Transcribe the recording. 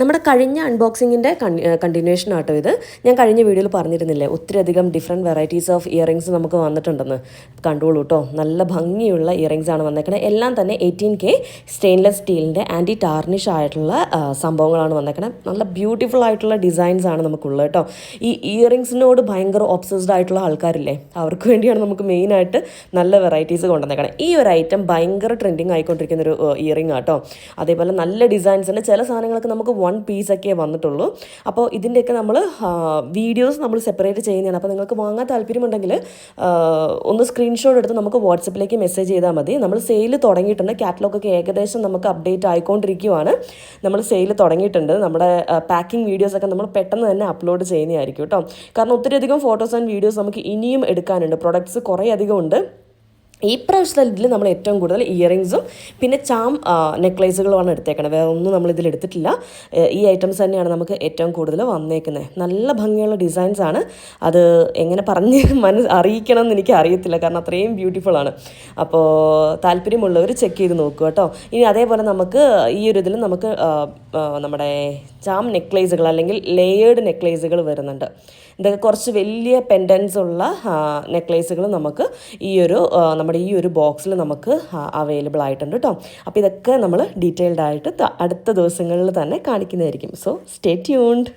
നമ്മുടെ കഴിഞ്ഞ അൺബോക്സിങ്ങിൻ്റെ കണ്ടിന്യൂഷൻ ആട്ടോ ഇത്. ഞാൻ കഴിഞ്ഞ വീഡിയോയിൽ പറഞ്ഞിരുന്നില്ലേ ഒത്തിരിയധികം ഡിഫറെൻറ്റ് വെറൈറ്റീസ് ഓഫ് ഇയറിങ്സ് നമുക്ക് വന്നിട്ടുണ്ടെന്ന്. കണ്ടോളൂ കേട്ടോ, നല്ല ഭംഗിയുള്ള ഇയറിങ്സ് ആണ് വന്നേക്കുന്നത്. എല്ലാം തന്നെ 18K സ്റ്റെയിൻലെസ് സ്റ്റീലിൻ്റെ ആൻറ്റി ടാർണിഷ് ആയിട്ടുള്ള സംഭവങ്ങളാണ് വന്നേക്കുന്നത്. നല്ല ബ്യൂട്ടിഫുൾ ആയിട്ടുള്ള ഡിസൈൻസ് ആണ് നമുക്കുള്ളത് കേട്ടോ. ഈ ഇയറിങ്സിനോട് ഭയങ്കര ഒബ്സസ്ഡ് ആയിട്ടുള്ള ആൾക്കാരില്ലേ, അവർക്ക് വേണ്ടിയാണ് നമുക്ക് മെയിനായിട്ട് നല്ല വെറൈറ്റീസ് കൊണ്ടുവന്നേക്കണം. ഈ ഒരു ഐറ്റം ഭയങ്കര ട്രെൻഡിങ് ആയിക്കൊണ്ടിരിക്കുന്ന ഒരു ഇയറിംഗ് ആട്ടോ. അതേപോലെ നല്ല ഡിസൈൻസിൻ്റെ ചില സാധനങ്ങൾക്ക് നമുക്ക് 1 പീസൊക്കെ വന്നിട്ടുള്ളൂ. അപ്പോൾ ഇതിൻ്റെയൊക്കെ നമ്മൾ വീഡിയോസ് നമ്മൾ സെപ്പറേറ്റ് ചെയ്യുന്നതാണ്. അപ്പോൾ നിങ്ങൾക്ക് വാങ്ങാൻ താല്പര്യമുണ്ടെങ്കിൽ ഒന്ന് സ്ക്രീൻഷോട്ട് എടുത്ത് നമുക്ക് വാട്സപ്പിലേക്ക് മെസ്സേജ് ചെയ്താൽ മതി. നമ്മൾ സെയിൽ തുടങ്ങിയിട്ടുണ്ട്. കാറ്റലോഗൊക്കെ ഏകദേശം നമുക്ക് അപ്ഡേറ്റ് ആയിക്കൊണ്ടിരിക്കുകയാണ്. നമ്മൾ സെയിൽ തുടങ്ങിയിട്ടുണ്ട്. നമ്മുടെ പാക്കിംഗ് വീഡിയോസൊക്കെ നമ്മൾ പെട്ടെന്ന് തന്നെ അപ്ലോഡ് ചെയ്യുന്നതായിരിക്കും കേട്ടോ. കാരണം ഒത്തിരിയധികം ഫോട്ടോസ് ആൻഡ് വീഡിയോസ് നമുക്ക് ഇനിയും എടുക്കാനുണ്ട്. പ്രൊഡക്ട്സ് കുറേ അധികം ഉണ്ട്. ഈ പ്രാവശ്യത്തെ ഇതിൽ നമ്മൾ ഏറ്റവും കൂടുതൽ ഇയറിങ്സും പിന്നെ ചാം നെക്ലേസുകളുമാണ് എടുത്തേക്കുന്നത്. വേറെ ഒന്നും നമ്മളിതിൽ എടുത്തിട്ടില്ല. ഈ ഐറ്റംസ് തന്നെയാണ് നമുക്ക് ഏറ്റവും കൂടുതൽ വന്നേക്കുന്നത്. നല്ല ഭംഗിയുള്ള ഡിസൈൻസാണ്. അത് എങ്ങനെ പറഞ്ഞ് അറിയിക്കണം എന്ന് എനിക്ക് അറിയത്തില്ല, കാരണം അത്രയും ബ്യൂട്ടിഫുൾ ആണ്. അപ്പോൾ താല്പര്യമുള്ളവർ ചെക്ക് ചെയ്ത് നോക്കുക കേട്ടോ. ഇനി അതേപോലെ നമുക്ക് ഈ ഒരു ഇതിൽ നമുക്ക് നമ്മുടെ ചാം നെക്ലേസുകൾ അല്ലെങ്കിൽ ലെയേർഡ് നെക്ലേസുകൾ വരുന്നുണ്ട്. ഇതൊക്കെ കുറച്ച് വലിയ പെൻഡൻസ് ഉള്ള നെക്ലേസുകൾ നമുക്ക് നമ്മുടെ ഈ ഒരു ബോക്സിൽ നമുക്ക് അവൈലബിൾ ആയിട്ടുണ്ട് കേട്ടോ. അപ്പോൾ ഇതൊക്കെ നമ്മൾ ഡീറ്റെയിൽഡ് ആയിട്ട് അടുത്ത ദിവസങ്ങളിൽ തന്നെ കാണിക്കുന്നതായിരിക്കും. So stay tuned.